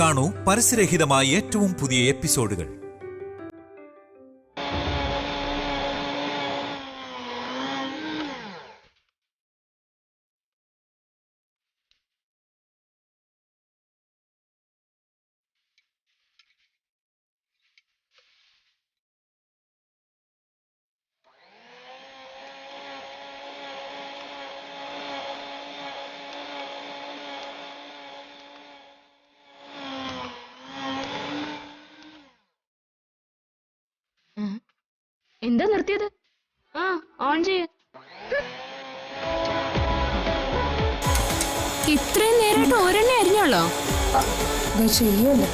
കാണൂ പരസ്യരഹിതമായ ഏറ്റവും പുതിയ എപ്പിസോഡുകൾ. എന്താ നിർത്തിയത്? ഓൺ ചെയ്യ. ഇത്രയും നേരമായിട്ട് ഒരെണ്ണേ അരിഞ്ഞോളോ? ചെയ്യല്ലോ.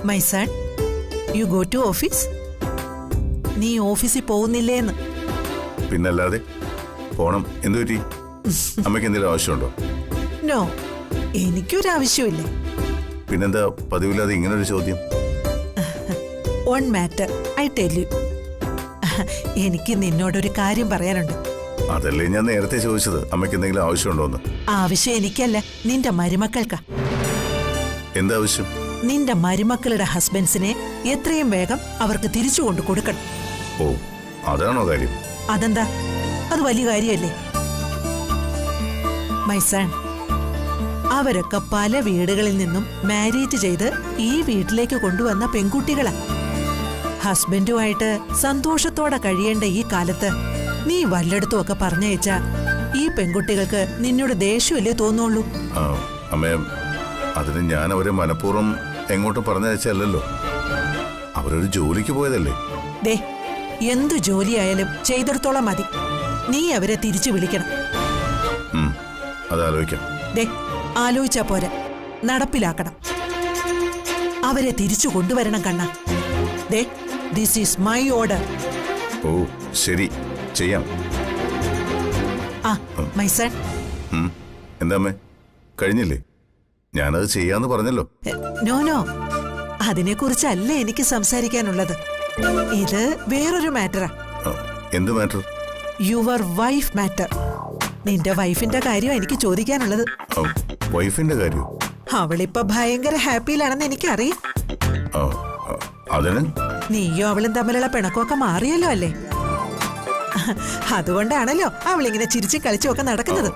My son, you go to office. നീ ഓഫീസിൽ പോകുന്നില്ലേന്ന്? പിന്നല്ലാതെ പോണം. എന്തു പറ്റി? അമ്മയ്ക്ക് എന്തെങ്കിലും ആവശ്യമുണ്ടോ? നോ, എനിക്കൊരാവശ്യമില്ല. പിന്നെന്താ പതിവില്ലാതെ ഇങ്ങനൊരു ചോദ്യം? One matter I tell you. എനിക്ക് നിന്നോടൊരു കാര്യം പറയാനുണ്ട്. അതല്ലേ ഞാൻ നേരത്തെ ചോദിച്ചത്, അമ്മയ്ക്ക് എന്തെങ്കിലും ആവശ്യമുണ്ടോന്ന്. ആവശ്യം എനിക്കല്ല, നിന്റെ മരുമക്കൾക്കാ. എന്താവശ്യം? നിന്റെ മരുമക്കളുടെ ഹസ്ബൻഡ്സിനെ എത്രയും വേഗം അവർക്ക് തിരിച്ചു കൊണ്ടു കൊടുക്കണം. ഓ, അതാണോ കാര്യം? അതെന്താ, അത് വലിയ കാര്യമല്ലേ? മൈ സൺ, അവരൊക്കെ പല വീടുകളിൽ നിന്നും മാരേജ് ചെയ്ത് ഈ വീട്ടിലേക്ക് കൊണ്ടുവന്ന പെൺകുട്ടികളാ. ഹസ്ബൻഡുമായിട്ട് സന്തോഷത്തോടെ കഴിയേണ്ട ഈ കാലത്ത് നീ വല്ലയിടത്തും ഒക്കെ പറഞ്ഞയച്ചാ ഈ പെൺകുട്ടികൾക്ക് നിന്നോട് ദേഷ്യമല്ലേ തോന്നുള്ളൂ? അമ്മേ, അതിന് ഞാൻ അവരെ മനഃപൂർവ്വം എങ്ങോട്ടും പറഞ്ഞയച്ചല്ലോ. അവരൊരു ജോലിക്ക് പോയതല്ലേ. ദേ, എന്തു ജോലിയായാലും ചെയ്തെടുത്തോളം മതി. നീ അവരെ തിരിച്ചു വിളിക്കണം. അതാലോചിക്കാം. ദേ, ആലോചിച്ചാ പോരാ, നടപ്പിലാക്കണം. അവരെ തിരിച്ചു കൊണ്ടുവരണം കണ്ണ. ദേ, ദിസ് ഈസ് മൈ ഓർഡർ. ഓ ശരി, ചെയ്യാം. My son. എന്താ അമ്മേ, കഴിഞ്ഞില്ലേ? ഞാനത് ചെയ്യാന്ന് പറഞ്ഞല്ലോ. നോ നോ, അതിനെക്കുറിച്ചല്ല എനിക്ക് സംസാരിക്കാനുള്ളത്. ഇത് വേറൊരു മാറ്ററാ. എന്ത് മാറ്റർ? Your wife matter. നിന്റെ വൈഫിന്റെ കാര്യം എനിക്ക് ചോദിക്കാനുള്ളത്. വൈഫിന്റെ കാര്യം? അവളിപ്പോ ഭയങ്കര ഹാപ്പിയിലാണെന്ന് എനിക്കറിയാം. അതിന് നീയോ അവളും തമ്മിലുള്ള പിണക്കമൊക്കെ മാറിയല്ലോ അല്ലേ? അതുകൊണ്ടാണല്ലോ അവളിങ്ങനെ ചിരിച്ചും കളിച്ചും ഒക്കെ നടക്കുന്നത്.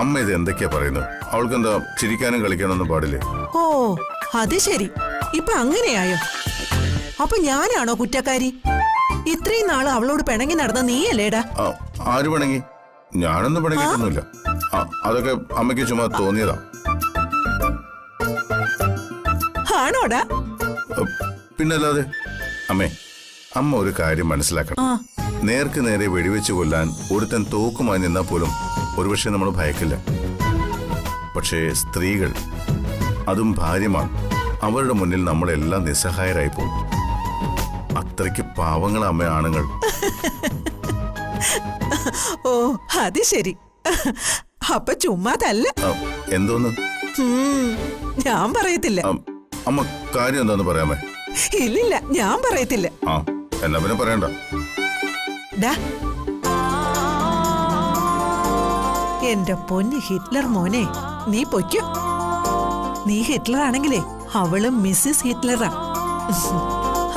അമ്മ ഇത് എന്തൊക്കെയാ പറയുന്നത്? അവൾക്കെന്താ ചിരിക്കാനും കളിക്കാനൊന്നും പാടില്ലേ? ഓ, അത് ശരി. ഇപ്പൊ അങ്ങനെയായോ? അപ്പൊ ഞാനാണോ കുറ്റക്കാരി? ഇത്രയും നാള് അവളോട് പിണങ്ങി നടന്ന നീയല്ലേടാ? ആര് പിണങ്ങി? ഞാനൊന്നും പിണങ്ങിയിട്ടൊന്നുമില്ല. അതൊക്കെ അമ്മയ്ക്ക് ചുമ്മാ തോന്നിയതാ. ആണോടാ? പിന്നല്ലാതെ. അമ്മേ, അമ്മ ഒരു കാര്യം മനസ്സിലാക്കണം. നേർക്ക് നേരെ വെടിവെച്ച് കൊല്ലാൻ ഒരുത്തൻ തോക്കുമായി നിന്നാൽ പോലും ഒരുപക്ഷെ നമ്മൾ ഭയക്കില്ല. പക്ഷേ സ്ത്രീകൾ, അതും ഭാര്യമാർ, അവരുടെ മുന്നിൽ നമ്മളെല്ലാം നിസ്സഹായരായി പോകും. അത്രയ്ക്ക് പാവങ്ങൾ അമ്മ ആണുങ്ങൾ. ഓ, അത് ശരി. അപ്പൊ ചുമ്മാതല്ല. എന്തോന്ന്? ഞാൻ പറയത്തില്ല. അമ്മ കാര്യം എന്താന്ന് പറയാമേ? ഇല്ലില്ല, ഞാൻ പറയത്തില്ല. എന്നാ പിന്നെ പറയണ്ട. എന്റെ പൊന്ന് ഹിറ്റ്ലർ മോനെ, നീ പൊയ്ക്കോ. നീ ഹിറ്റ്ലർ ആണെങ്കിലേ അവളും മിസ്സിസ് ഹിറ്റ്ലറാ.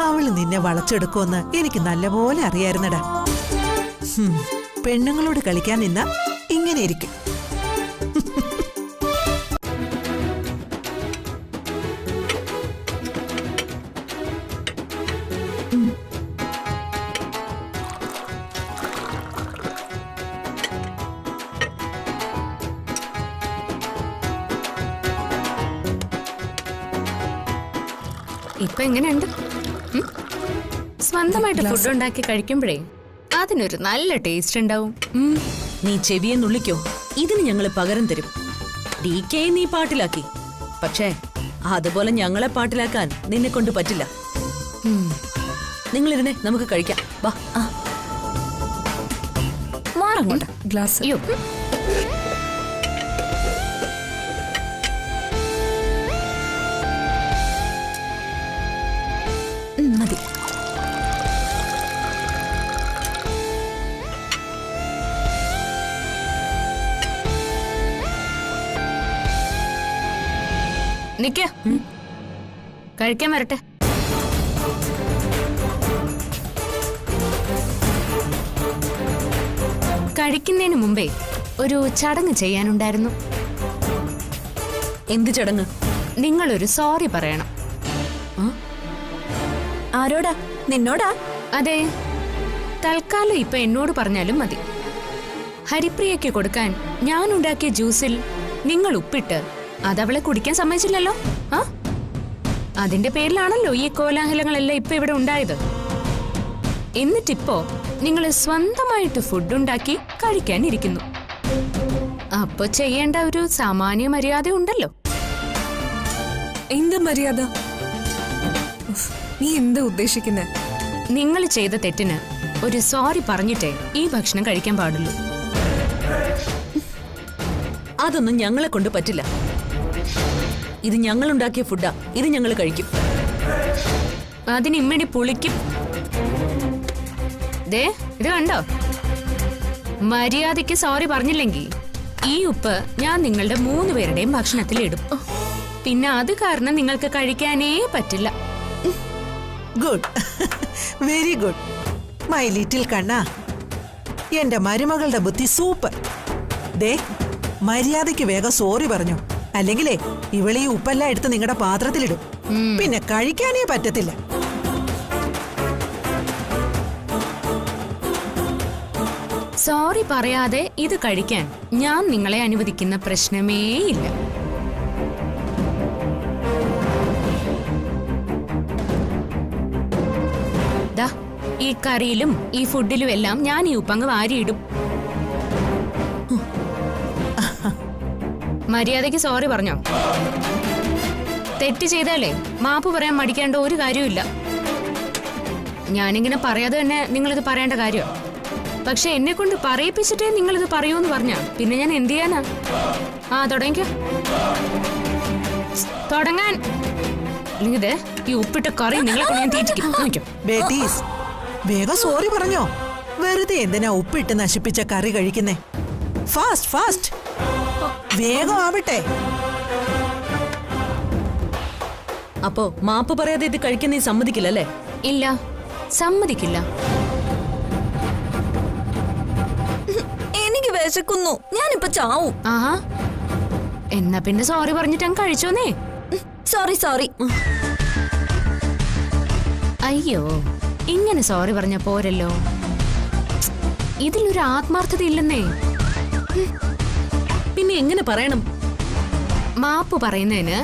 അവള് നിന്നെ വളച്ചെടുക്കുമെന്ന് എനിക്ക് നല്ലപോലെ അറിയായിരുന്നടാ. പെണ്ണുങ്ങളോട് കളിക്കാൻ നിന്ന ഇങ്ങനെ ഇരിക്കും. ഇപ്പൊ എങ്ങനെയുണ്ട്? സ്വന്തമായിട്ട് ഫുഡ് ഉണ്ടാക്കി കഴിക്കുമ്പോഴേ അതിനൊരു നല്ല ടേസ്റ്റ് ഉണ്ടാവും. നീ ചെവിയെ നുള്ളിക്കോ, ഇതിന് ഞങ്ങള് പകരം തരും. DK നീ പാട്ടിലാക്കി, പക്ഷേ അതുപോലെ ഞങ്ങളെ പാട്ടിലാക്കാൻ നിന്നെ കൊണ്ട് പറ്റില്ല. നിങ്ങളിരുന്നേ, നമുക്ക് കഴിക്കാം. വാ. മാറങ്ങോട്ട്. ഗ്ലാസ്. അയ്യോ, മതി. നിക്ക, കഴിക്കാൻ വരട്ടെ. കഴിക്കുന്നതിന് മുമ്പേ ഒരു ചടങ്ങ് ചെയ്യാനുണ്ടായിരുന്നു. എന്ത് ചടങ്ങ്? നിങ്ങളൊരു സോറി പറയണം. ആരോടാ? നിന്നോടാ? അതെ, തൽക്കാലം ഇപ്പൊ എന്നോട് പറഞ്ഞാലും മതി. ഹരിപ്രിയയ്ക്ക് കൊടുക്കാൻ ഞാൻ ഉണ്ടാക്കിയ ജ്യൂസിൽ നിങ്ങൾ ഉപ്പിട്ട് അതവളെ കുടിക്കാൻ സമ്മതിച്ചില്ലല്ലോ. അതിന്റെ പേരിലാണല്ലോ ഈ കോലാഹലങ്ങളെല്ലാം ഇപ്പൊ ഇവിടെ ഉണ്ടായത്. എന്നിട്ടിപ്പോ നിങ്ങൾ സ്വന്തമായിട്ട് ഫുഡ് ഉണ്ടാക്കി കഴിക്കാനിരിക്കുന്നു. അപ്പൊ ചെയ്യേണ്ട ഒരു സാമാന്യ മര്യാദ ഉണ്ടല്ലോ. എന്ത് മര്യാദ? നീ എന്താ ഉദ്ദേശിക്കുന്നത്? നിങ്ങൾ ചെയ്ത തെറ്റിന് ഒരു സോറി പറഞ്ഞിട്ടേ ഈ ഭക്ഷണം കഴിക്കാൻ പാടുള്ളൂ. അതൊന്നും ഞങ്ങളെ കൊണ്ട് പറ്റില്ല. ഇത് ഞങ്ങളുണ്ടാക്കിയ ഫുഡാ, ഇത് ഞങ്ങൾ കഴിക്കും. അതിനിമ്മടി പുളിക്കും. ദേ, ഇത് കണ്ടോ? മര്യാദയ്ക്ക് സോറി പറഞ്ഞില്ലെങ്കിൽ ഈ ഉപ്പ് ഞാൻ നിങ്ങളുടെ 3 പേരുടെയും ഭക്ഷണത്തിൽ ഇടും. പിന്നെ അത് കാരണം നിങ്ങൾക്ക് കഴിക്കാനേ പറ്റില്ല. Good, very good my little Kanna. എന്റെ മരുമകളുടെ ബുദ്ധി സൂപ്പർ. ദേ, മര്യാദയ്ക്ക് വേഗം സോറി പറഞ്ഞു, അല്ലെങ്കിലേ ഇവളീ ഉപ്പെല്ലാം എടുത്ത് നിങ്ങളുടെ പാത്രത്തിലിടും. പിന്നെ കഴിക്കാനേ പറ്റത്തില്ല. സോറി പറയാതെ ഇത് കഴിക്കാൻ ഞാൻ നിങ്ങളെ അനുവദിക്കുന്ന പ്രശ്നമേയില്ല. ദാ, ഈ കറിയിലും ഈ ഫുഡിലും എല്ലാം ഞാൻ ഈ ഉപ്പങ്ങ് വാരിയിടും. മര്യാദയ്ക്ക് സോറി പറഞ്ഞോ. തെറ്റ് ചെയ്താലേ മാപ്പ് പറയാൻ മടിക്കേണ്ട ഒരു കാര്യമില്ല. ഞാനിങ്ങനെ പറയാതെ തന്നെ നിങ്ങളിത് പറയേണ്ട കാര്യമോ? പക്ഷെ എന്നെ കൊണ്ട് പറയിപ്പിച്ചിട്ടേ നിങ്ങളിത് പറയൂന്ന് പറഞ്ഞ പിന്നെ ഞാൻ എന്ത് ചെയ്യാനാ? തുടങ്ങിക്കോ, തുടങ്ങാൻ. അല്ലെങ്കിൽ ഈ ഉപ്പിട്ട കറി നിങ്ങളെ കൊണ്ട് ഞാൻ തീറ്റിക്കും. ബേട്ടീസ്, വേഗം സോറി പറഞ്ഞോ. വെറുതെ എന്തിനാ ഉപ്പിട്ട് നശിപ്പിച്ച കറി കഴിക്കുന്നേ? ഫാസ്റ്റ് ഫാസ്റ്റ്, വേഗം ആവട്ടെ. അപ്പോ മാപ്പ് പറയാതെ ഇത് കഴിക്കാൻ നീ സമ്മതിക്കില്ലല്ലേ? ഇല്ല, സമ്മതിക്കില്ല. എനിക്ക് വിശക്കുന്നു, ഞാനിപ്പോ ചാവും. ആഹാ, എന്നാ പിന്നെ സോറി പറഞ്ഞിട്ട് അങ്ങ് കഴിച്ചോന്നേ. Sorry sorry. അയ്യോ, ഇങ്ങനെ സോറി പറഞ്ഞ പോരല്ലോ. ഇതിലൊരു ആത്മാർത്ഥത ഇല്ലെന്നേ. പിന്നെ എങ്ങനെ പറയണം? മാപ്പ് പറയുന്നതിന്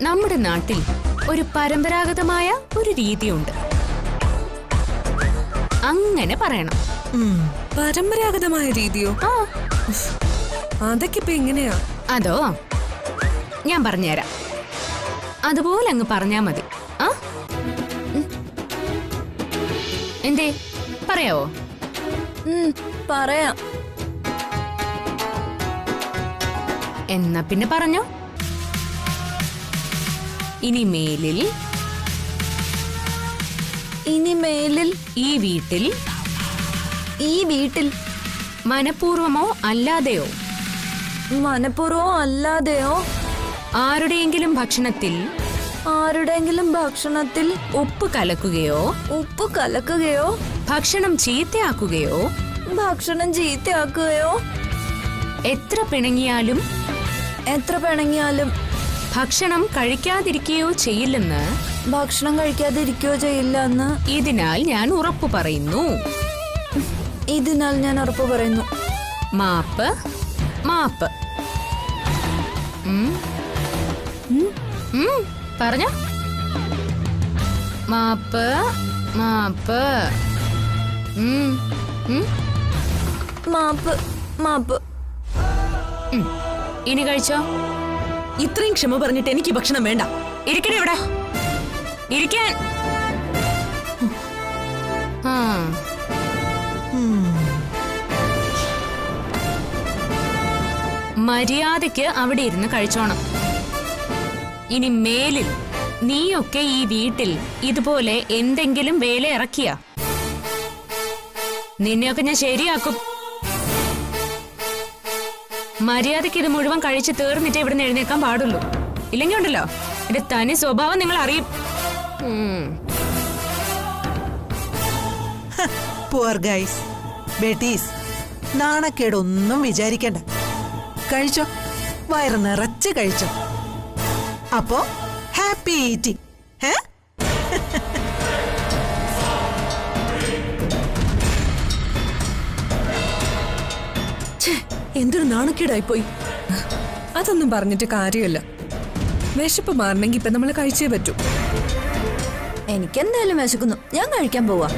നമ്മുടെ നാട്ടിൽ ഒരു പരമ്പരാഗതമായ ഒരു രീതിയുണ്ട്. അങ്ങനെ പറയണം. പരമ്പരാഗതമായ രീതിയോ? അതൊക്കെ ഇപ്പൊ എങ്ങനെയാ? അതോ, ഞാൻ പറഞ്ഞുതരാം. അതുപോലെ അങ്ങ് പറഞ്ഞാ മതി. എന്തേ, പറയാവോ? പറയാം. എന്നാ പിന്നെ പറഞ്ഞോ. ഇനി മേലിൽ ഈ വീട്ടിൽ മനഃപൂർവമോ അല്ലാതെയോ ആരുടെയെങ്കിലും ഭക്ഷണത്തിൽ ഉപ്പ് കലക്കുകയോ ഭക്ഷണം ചീത്തയാക്കുകയോ എത്ര പിണങ്ങിയാലും ഭക്ഷണം കഴിക്കാതിരിക്കുകയോ ചെയ്യില്ലെന്ന് ഇതിനാൽ ഞാൻ ഉറപ്പു പറയുന്നു. മാപ്പ് മാപ്പ്. പറഞ്ഞോ. മാപ്പ് മാപ്പ്. മാപ്പ് മാപ്പ്. ഇനി കഴിച്ചോ. ഇത്രയും ക്ഷമ പറഞ്ഞിട്ട് എനിക്ക് ഭക്ഷണം വേണ്ട. ഇരിക്കണേ ഇവിടെ. ഇരിക്കാൻ. മര്യാദയ്ക്ക് അവിടെ ഇരുന്ന് കഴിച്ചോണം. ഇനി മേലിൽ നീയൊക്കെ ഈ വീട്ടിൽ ഇതുപോലെ എന്തെങ്കിലും വേല ഇറക്കിയ നിന്നെയൊക്കെ ഞാൻ ശരിയാക്കും. മര്യാദയ്ക്ക് ഇത് മുഴുവൻ കഴിച്ച് തീർന്നിട്ട് ഇവിടുന്ന് എഴുന്നേക്കാൻ പാടുള്ളൂ. ഇല്ലെങ്കിൽ ഉണ്ടല്ലോ എന്റെ തനി സ്വഭാവം നിങ്ങൾ അറിയും. പുവർ ഗൈസ്, ബേട്ടീസ്, നാണക്കേടൊന്നും വിചാരിക്കണ്ട. കഴിച്ചോ, വയറ് നിറച്ച് കഴിച്ചോ. അപ്പോ ഹാപ്പി ഈറ്റിംഗ്. എന്തൊരു നാണക്കേടായിപ്പോയി. അതൊന്നും പറഞ്ഞിട്ട് കാര്യമില്ല. വിശപ്പ് മാറണമെങ്കിൽ ഇപ്പൊ നമ്മൾ കഴിച്ചേ പറ്റൂ. എനിക്കെന്തായാലും വിശക്കുന്നു. ഞാൻ കഴിക്കാൻ പോവാ.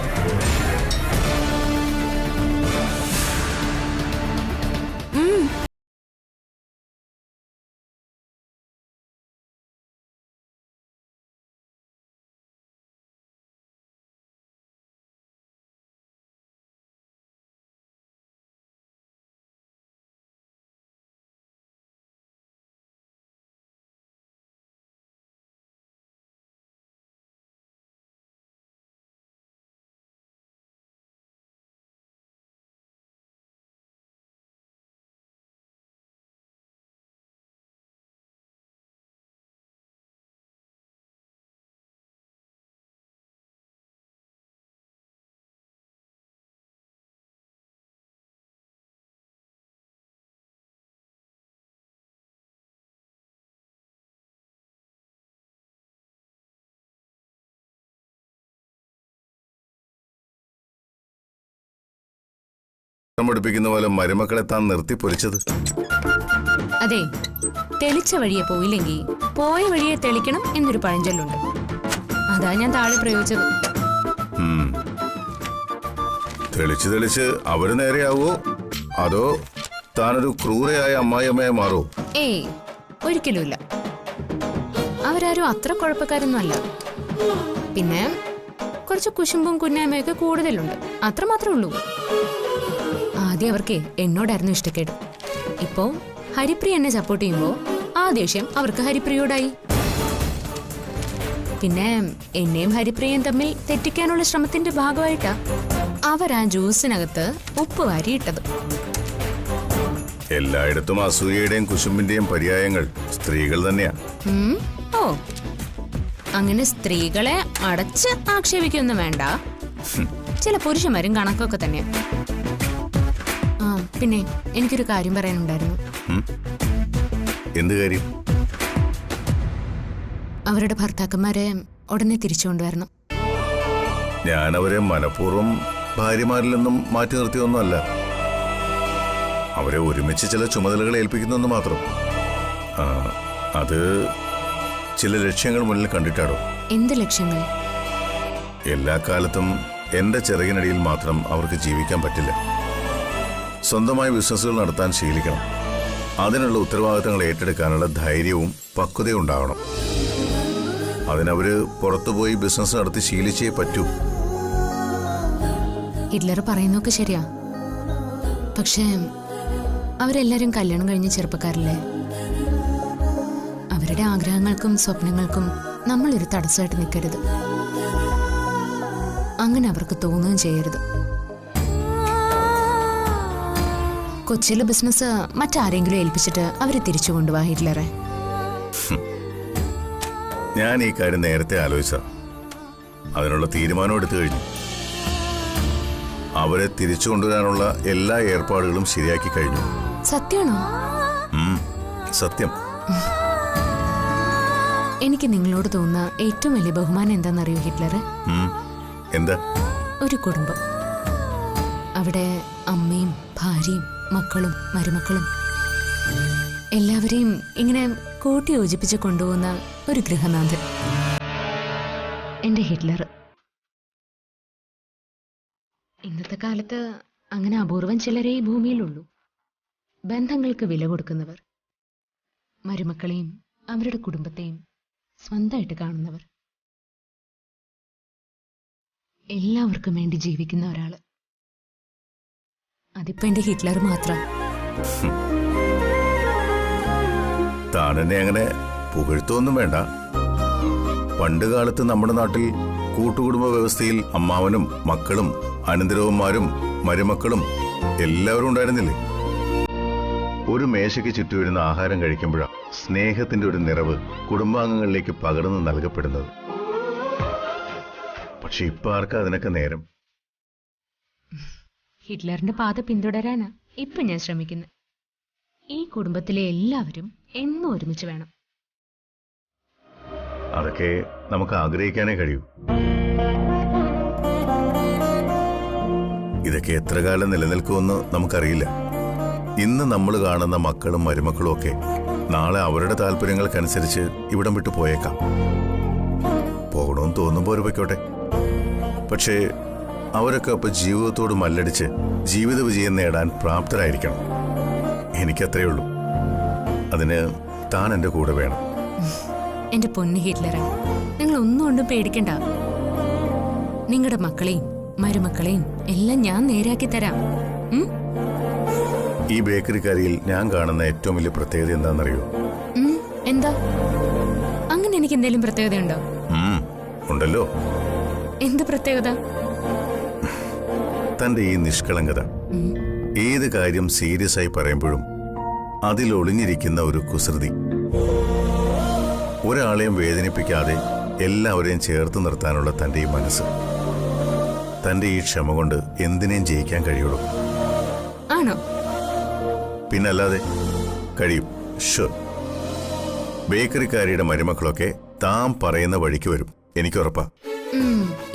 പഠിപ്പിക്കുന്ന പോലെ മരുമക്കളെ താൻ നിർത്തി പൊരിച്ചത്. അതെ, തെളിച്ച വഴിയെ പോയില്ലെങ്കിൽ പോയ വഴിയെ തെളിക്കണം എന്നൊരു പഴഞ്ചൊല്ലുണ്ട്. അതാ ഞാൻ താഴെ പ്രയോഗിച്ചത്. തെളിച്ച് തെളിച്ച് അവര് നേരെയാവോ അതോ താനൊരു ക്രൂരയായ അമ്മായിയമ്മയെ മാറോ? ഏയ്, ഒരിക്കലുമില്ല. അവരാരും അത്ര കുഴപ്പക്കാരൊന്നും അല്ല. പിന്നെ കുറച്ച് കുശുമ്പും കുന്നായ്മയൊക്കെ കൂടുതലുണ്ട്, അത്ര മാത്രമേ ഉള്ളൂ. ആദ്യം അവർക്ക് എന്നോടായിരുന്നു ഇഷ്ടക്കേട്. ഇപ്പോ ഹരിപ്രിയ എന്നെ സപ്പോർട്ട് ചെയ്യുമ്പോ ആ ദേഷ്യം അവർക്ക് ഹരിപ്രിയോടായി. പിന്നെ എന്നെയും ഹരിപ്രിയയും തമ്മിൽ തെറ്റിക്കാനുള്ള ശ്രമത്തിന്റെ ഭാഗമായിട്ടാ അവരാ ജ്യൂസിനകത്ത് ഉപ്പ് വാരിയിട്ടത്. എല്ലായിടത്തും അസൂയയുടെയും കുശുമ്പിന്റെയും പര്യായങ്ങൾ സ്ത്രീകൾ തന്നെയാ. ഓ, അങ്ങനെ സ്ത്രീകളെ അടച്ച് ആക്ഷേപിക്കൊന്നും വേണ്ട. ചില പുരുഷന്മാരും കണക്കൊക്കെ തന്നെയാ. ആ, പിന്നെ എനിക്കൊരു കാര്യം പറയാനുണ്ടായിരുന്നു. എന്ത് കാര്യം? അവരുടെ ഭർത്താക്കന്മാരെ ഉടനെ തിരിച്ചുകൊണ്ടുവരണം. ഞാൻ അവരെ മനഃപൂർവ്വം ഭാര്യമാരിൽ നിന്നും മാറ്റി നിർത്തിയൊന്നുമല്ല. അവരെ ഒരുമിച്ച് ചില ചുമതലകൾ ഏൽപ്പിക്കുന്നെന്ന് മാത്രം. അത് ചില ലക്ഷ്യങ്ങൾ മുന്നിൽ കണ്ടിട്ടാടോ. എന്ത് ലക്ഷ്യങ്ങൾ? എല്ലാ കാലത്തും എന്റെ ചിറകിനടിയിൽ മാത്രം അവർക്ക് ജീവിക്കാൻ പറ്റില്ല. സ്വന്തമായി ബിസിനസ്സുകൾ നടത്താൻ ശീലിക്കണം. അതിനുള്ള ഉത്തരവാദിത്തങ്ങൾ ഏറ്റെടുക്കാനുള്ള ധൈര്യവും പക്വതയും ഉണ്ടാവണം. അതിനവര് പുറത്തുപോയി ബിസിനസ് നടത്തി ശീലിച്ചേ പറ്റൂ. ഹിറ്റ്ലർ പറയുന്നൊക്കെ ശരിയാ. പക്ഷേ അവരെല്ലാരും കല്യാണം കഴിഞ്ഞ ചെറുപ്പക്കാരല്ലേ. അവരുടെ ആഗ്രഹങ്ങൾക്കും സ്വപ്നങ്ങൾക്കും നമ്മളൊരു തടസ്സമായിട്ട് നിൽക്കരുത്. അങ്ങനെ അവർക്ക് തോന്നുകയും ചെയ്യരുത്. കൊച്ചിയിലെ ബിസിനസ് മറ്റാരെങ്കിലും ഏൽപ്പിച്ചിട്ട് അവരെ തിരിച്ചു കൊണ്ടുപോവാ ഹിറ്റ്ലറെ. ഞാൻ ഈ കാര്യം നേരത്തെ ആലോചിച്ച അതിനുള്ള തീരുമാനം എടുത്തു കഴിഞ്ഞു. അവരെ തിരിച്ചു കൊണ്ടുവരാനുള്ള എല്ലാ ഏർപ്പാടുകളും ശരിയാക്കി കഴിഞ്ഞു. സത്യമാണോ? സത്യം. എനിക്ക് നിങ്ങളോട് തോന്നുന്ന ഏറ്റവും വലിയ ബഹുമാനം എന്താണെന്നറിയോ ഹിറ്റ്ലറെ? എന്താ? ഒരു കുടുംബം. അവിടെ അമ്മയും ഭാര്യയും മക്കളും മരുമക്കളും എല്ലാവരെയും ഇങ്ങനെ കൂട്ടി യോജിപ്പിച്ച് കൊണ്ടുപോകുന്ന ഒരു ഗൃഹനാഥൻ. എന്റെ ഹിറ്റ്ലർ. ഇന്നത്തെ കാലത്ത് അങ്ങനെ അപൂർവം ചിലരേ ഈ ഭൂമിയിലുള്ളൂ. ബന്ധങ്ങൾക്ക് വില കൊടുക്കുന്നവർ, മരുമക്കളെയും അവരുടെ കുടുംബത്തെയും സ്വന്തമായിട്ട് കാണുന്നവർ, എല്ലാവർക്കും വേണ്ടി ജീവിക്കുന്ന ഒരാള്. അതിപ്പോ എന്റെ ഹിറ്റ്ലർ മാത്രം. താനെന്നെ അങ്ങനെ പുകഴ്ത്തൊന്നും വേണ്ട. പണ്ട് കാലത്ത് നമ്മുടെ നാട്ടിൽ കൂട്ടുകുടുംബ വ്യവസ്ഥയിൽ അമ്മാവനും മക്കളും അനന്തരവന്മാരും മരുമക്കളും എല്ലാവരും ഉണ്ടായിരുന്നില്ലേ? ഒരു മേശയ്ക്ക് ചുറ്റും ഇരുന്ന് ആഹാരം കഴിക്കുമ്പോഴാണ് സ്നേഹത്തിന്റെ ഒരു നിറവ് കുടുംബാംഗങ്ങളിലേക്ക് പകർന്നു നൽകപ്പെടുന്നത്. പക്ഷെ ഇപ്പൊ ആർക്കാ അതിനൊക്കെ നേരം? ഹിറ്റ്ലറിന്റെ പാത പിന്തുടരാനാ ഇപ്പൊ ഞാൻ ശ്രമിക്കുന്നത്. ഈ കുടുംബത്തിലെ എല്ലാവരും എന്നും ഒരുമിച്ച് വേണം. അതൊക്കെ നമുക്ക് ആഗ്രഹിക്കാനേ കഴിയൂ. ഇതൊക്കെ എത്ര കാലം നിലനിൽക്കുമെന്ന് നമുക്കറിയില്ല. ഇന്ന് നമ്മൾ കാണുന്ന മക്കളും മരുമക്കളും ഒക്കെ നാളെ അവരുടെ താല്പര്യങ്ങൾക്കനുസരിച്ച് ഇവിടം വിട്ടു പോയേക്കാം. പോകണമെന്ന് തോന്നുമ്പോൾ ഒരു പൊയ്ക്കോട്ടെ. പക്ഷേ അവരൊക്കെ അപ്പൊ ജീവിതത്തോട് മല്ലടിച്ച് ജീവിത വിജയം നേടാൻ പ്രാപ്തരായിരിക്കണം. എനിക്കത്രയേ ഉള്ളൂ. അതിന് താൻ എന്റെ കൂടെ വേണം. എന്റെ പൊന്നു ഹിറ്റ്ലറെ, നിങ്ങൾ ഒന്നും കൊണ്ടും പേടിക്കണ്ട. നിങ്ങളുടെ മക്കളെയും മരുമക്കളെയും എല്ലാം ഞാൻ നേരാക്കി തരാം. ഈ ബേക്കറിക്കാരിയിൽ ഞാൻ കാണുന്ന ഏറ്റവും വലിയ പ്രത്യേകത എന്താണെന്നറിയോ? എന്താ? അങ്ങനെ എനിക്ക് എന്തെങ്കിലും പ്രത്യേകതയുണ്ടോ? ഉണ്ടല്ലോ. എന്ത് പ്രത്യേകത? തന്റെ ഈ നിഷ്കളങ്കത. ഏത് കാര്യം സീരിയസ് ആയി പറയുമ്പോഴും അതിൽ ഒളിഞ്ഞിരിക്കുന്ന ഒരു കുസൃതി. ഒരാളെയും വേദനിപ്പിക്കാതെ എല്ലാവരെയും ചേർത്ത് നിർത്താനുള്ള തന്റെ ഈ മനസ്സ്. തന്റെ ഈ ക്ഷമ കൊണ്ട് എന്തിനേയും ജയിക്കാൻ കഴിയുള്ളൂ. ആണോ? പിന്നല്ലാതെ കഴിയും. ഷുർ. ബേക്കറിക്കാരിയുടെ മരുമക്കളൊക്കെ താൻ പറയുന്ന വഴിക്ക് വരും. എനിക്കുറപ്പാ.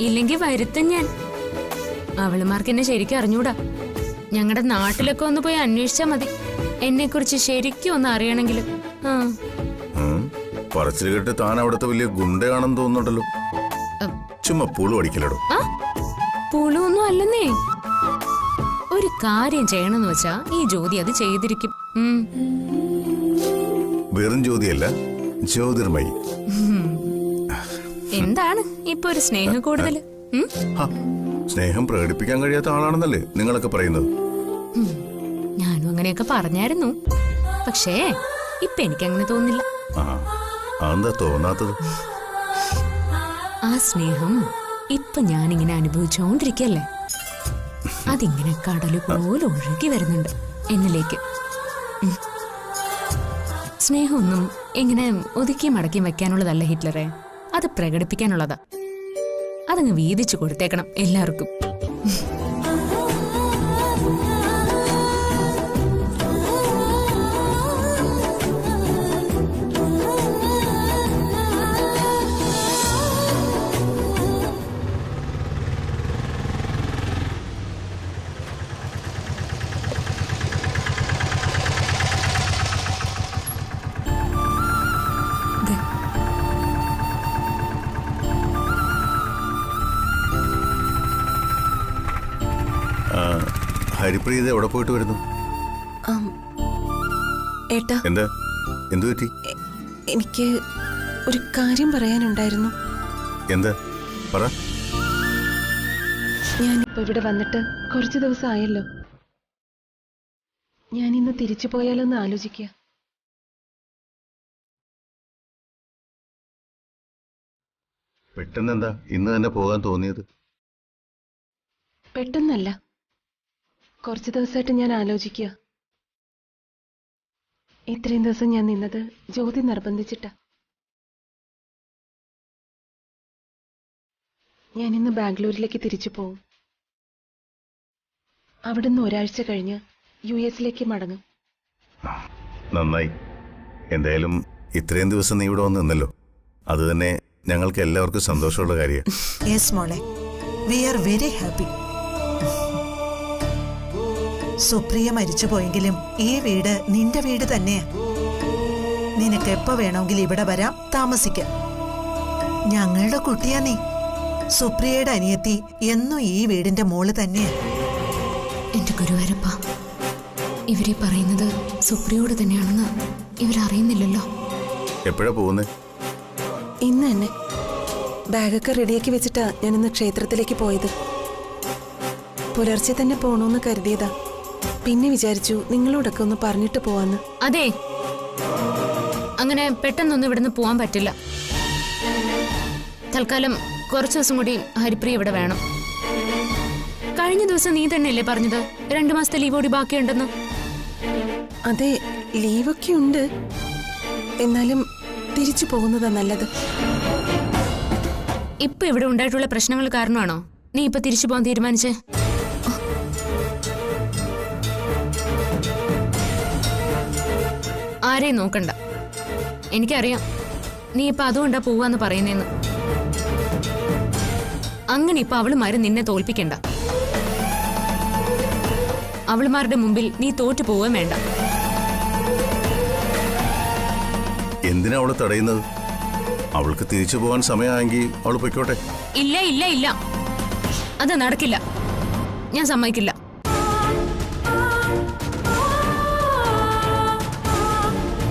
ഇല്ലെങ്കിൽ വരുത്തും ഞാൻ. അവളുമാർക്ക് എന്നെ ശരിക്കും അറിഞ്ഞൂടാ. ഞങ്ങളുടെ നാട്ടിലൊക്കെ ഒന്ന് പോയി അന്വേഷിച്ചാ മതി, എന്നെ കുറിച്ച് ശരിക്കും ഒന്ന് അറിയണമെങ്കിൽ. പറച്ചിൽ കേട്ട് താൻ അവിടുത്തെ വലിയ ഗുണ്ടയാണെന്ന് തോന്നുന്നുണ്ടല്ലോ. ചുമ്മാ പുളു അടിക്കലടോ. പുളുവൊന്നും അല്ലെന്നേ. ഒരു കാര്യം ചെയ്യണമെന്ന് വെച്ചാ ഈ ജ്യോതി അത് ചെയ്തിരിക്കും. വെറും ജ്യോതിയല്ല, ജ്യോതിർമയി. എന്താണ് ഇപ്പൊ ഒരു സ്നേഹം കൂടുതൽ? സ്നേഹം പ്രകടിപ്പിക്കാൻ കഴിയാത്ത ആളാണെന്നല്ലേ നിങ്ങളൊക്കെ പറയുന്നത്? ഞാനും അങ്ങനെയൊക്കെ പറഞ്ഞായിരുന്നു. പക്ഷേ ഇപ്പൊ എനിക്കങ്ങനെ തോന്നില്ല. എന്താ തോന്നാത്തത്? ആ സ്നേഹം ഇപ്പൊ ഞാനിങ്ങനെ അനുഭവിച്ചോണ്ടിരിക്കല്ലേ, അതിങ്ങനെ കടല് പോലെ ഒഴുകി വരുന്നുണ്ട് എന്നിലേക്ക്. സ്നേഹമൊന്നും ഇങ്ങനെ ഒതുക്കി മടക്കി വെക്കാനുള്ളതല്ല ഹിറ്റ്ലറെ, അത് പ്രകടിപ്പിക്കാനുള്ളതാ. അതങ്ങ് വീതിച്ചു കൊടുത്തേക്കണം എല്ലാവർക്കും. ഹരിപ്രീത എവിടെ പോയിട്ട് വരുന്നു? ഏട്ടാ, എന്താ? എന്തു പറ്റി? എനിക്ക് ഒരു കാര്യം പറയാനുണ്ടായിരുന്നു. എന്താ? പറ. ഞാനിപ്പോ ഇവിടെ വന്നിട്ട് കുറച്ച് ദിവസം ആയല്ലോ. ഞാൻ ഇന്ന് തിരിച്ചു പോയാലോന്ന് ആലോചിക്കുക. പെട്ടെന്ന് എന്താ ഇന്ന് തന്നെ പോകാൻ തോന്നിയത്? പെട്ടെന്നല്ല, കുറച്ച് ദിവസമായിട്ട് ഞാൻ ആലോചിക്കുക. ഇത്രയും ദിവസം ഞാൻ നിന്നത് ജ്യോതി നിർബന്ധിച്ചിട്ടാ. ഞാൻ ഇന്ന് ബാംഗ്ലൂരിലേക്ക് തിരിച്ചു പോവും. അവിടുന്ന് ഒരാഴ്ച കഴിഞ്ഞ് US മടങ്ങും. നന്നായി. എന്തായാലും ഇത്രയും ദിവസം നീ ഇവിടെ വന്ന് നിന്നല്ലോ, അത് തന്നെ ഞങ്ങൾക്ക് എല്ലാവർക്കും സന്തോഷമുള്ള കാര്യമാണ്. യെസ് മോളെ, we are very happy. Supriya മരിച്ചു പോയെങ്കിലും ഈ വീട് നിന്റെ വീട് തന്നെയാ. നിനക്ക് എപ്പോ വേണമെങ്കിലും ഇവിടെ വരാം, താമസിക്കാം. ഞങ്ങളുടെ കുട്ടിയാ നീ. സുപ്രിയയുടെ അനിയത്തി എന്നും ഈ വീടിന്റെ മോള് തന്നെയാ. എന്റെ ഗുരുവായൂരപ്പ, ഇവരീ പറയുന്നത് സുപ്രിയോട് തന്നെയാണെന്ന് ഇവരറിയുന്നില്ലല്ലോ. എപ്പോഴാ പോകുന്നേ? ഇന്ന് തന്നെ ബാഗൊക്കെ റെഡിയാക്കി വെച്ചിട്ടാ ഞാനിന്ന് ക്ഷേത്രത്തിലേക്ക് പോയത്. പുലർച്ചെ തന്നെ പോണോന്ന് കരുതിയതാ. പിന്നെ വിചാരിച്ചു നിങ്ങളോടൊക്കെ ഒന്ന് പറഞ്ഞിട്ട് പോവാന്ന്. അതെ, അങ്ങനെ പെട്ടെന്നൊന്നും ഇവിടുന്ന് പോവാൻ പറ്റില്ല. തൽക്കാലം കുറച്ചു ദിവസം കൂടി ഹരിപ്രിയ ഇവിടെ വേണം. കഴിഞ്ഞ ദിവസം നീ തന്നെയല്ലേ പറഞ്ഞത് 2 മാസത്തെ ലീവ് കൂടി ബാക്കിയുണ്ടെന്ന്? അതെ, ലീവൊക്കെ ഉണ്ട്. എന്നാലും തിരിച്ചു പോകുന്നതാ നല്ലത്. ഇപ്പൊ ഇവിടെ ഉണ്ടായിട്ടുള്ള പ്രശ്നങ്ങൾ കാരണമാണോ നീ ഇപ്പൊ തിരിച്ചു പോകാൻ തീരുമാനിച്ചേ? ആരെയും നോക്കണ്ട. എനിക്കറിയാം നീ ഇപ്പൊ അതുകൊണ്ടാ പോവാന്ന് പറയുന്നേന്ന്. അങ്ങനെ ഇപ്പൊ അവളുമാര് നിന്നെ തോൽപ്പിക്കണ്ട. അവളുമാരുടെ മുമ്പിൽ നീ തോറ്റു പോവുകയും വേണ്ട. എന്തിനാ അവളെ തടയുന്നത്? അവൾക്ക് തിരിച്ചു പോകാൻ സമയമായെങ്കിൽ അവൾ പൊയ്ക്കോട്ടെ. ഇല്ല ഇല്ല ഇല്ല, അത് നടക്കില്ല. ഞാൻ സമ്മതിക്കില്ല.